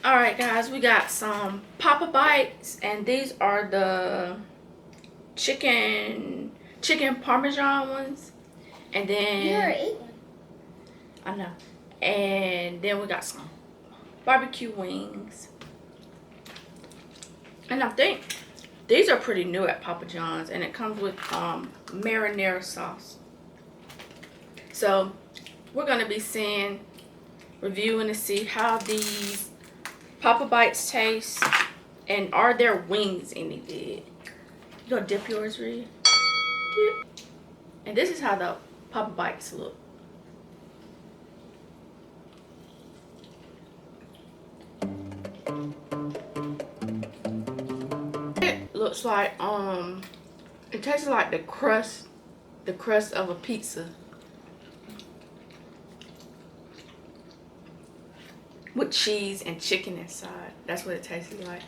Alright guys, we got some Papa Bites, and these are the chicken parmesan ones. And then you already ate one. I know. And then we got some barbecue wings. And I think these are pretty new at Papa John's, and it comes with marinara sauce. So we're gonna be reviewing to see how these Papa Bites taste, and are their wings any good. You gonna dip yours, Reed? Dip. And this is how the Papa Bites look. It looks like it tastes like the crust of a pizza with cheese and chicken inside. That's what it tastes like.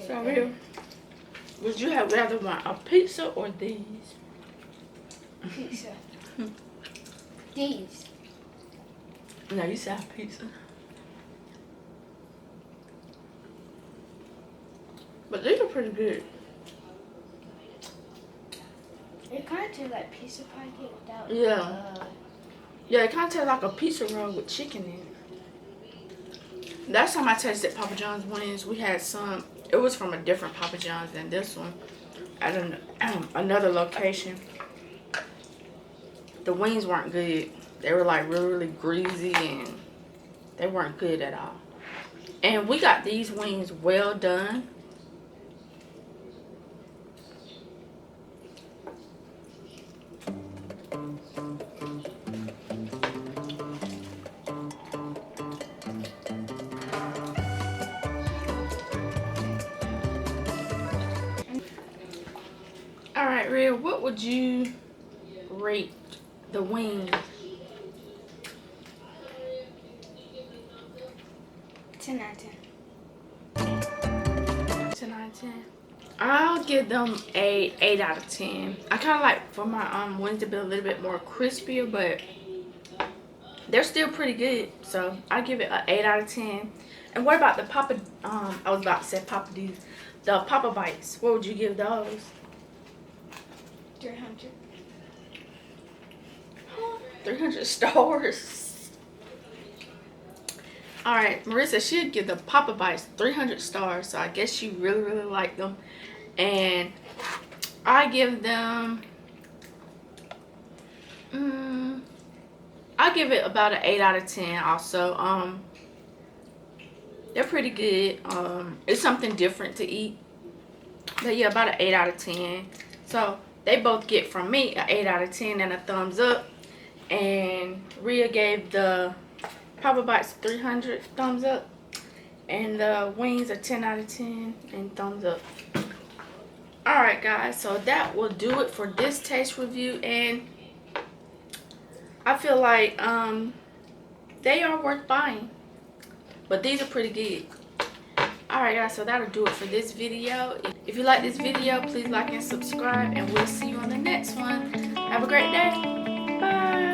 So here, would you have rather want a pizza or these? Pizza. These. No, you said pizza. But these are pretty good. It kind of tastes like pizza pancake without. Yeah. Yeah, it kind of tastes like a pizza roll with chicken in it. Last time I tasted Papa John's wings, we had some. It was from a different Papa John's than this one, at another location. The wings weren't good. They were like really greasy, and they weren't good at all. And we got these wings well done. Alright, Rhea, what would you rate the wings? 10 out of 10. 10 out of 10. I'll give them a 8 out of 10. I kind of like for my wings to be a little bit more crispier, but they're still pretty good. So I give it an 8 out of 10. And what about the Papa? I was about to say Papa D's. The Papa Bites. What would you give those? 300. 300 stars. Alright, Marissa, she'd give the Papa Bites 300 stars. So I guess she really, really liked them. And I give them, I give it about an 8 out of 10 also. They're pretty good. It's something different to eat. But yeah, about an 8 out of 10. So they both get from me an 8 out of 10 and a thumbs up. And Rhea gave the Papa Bites 300 thumbs up. And the wings a 10 out of 10 and thumbs up. Alright guys, so that will do it for this taste review. And I feel like they are worth buying. But these are pretty good. Alright guys, so that'll do it for this video. If you like this video, please like and subscribe. And we'll see you on the next one. Have a great day. Bye.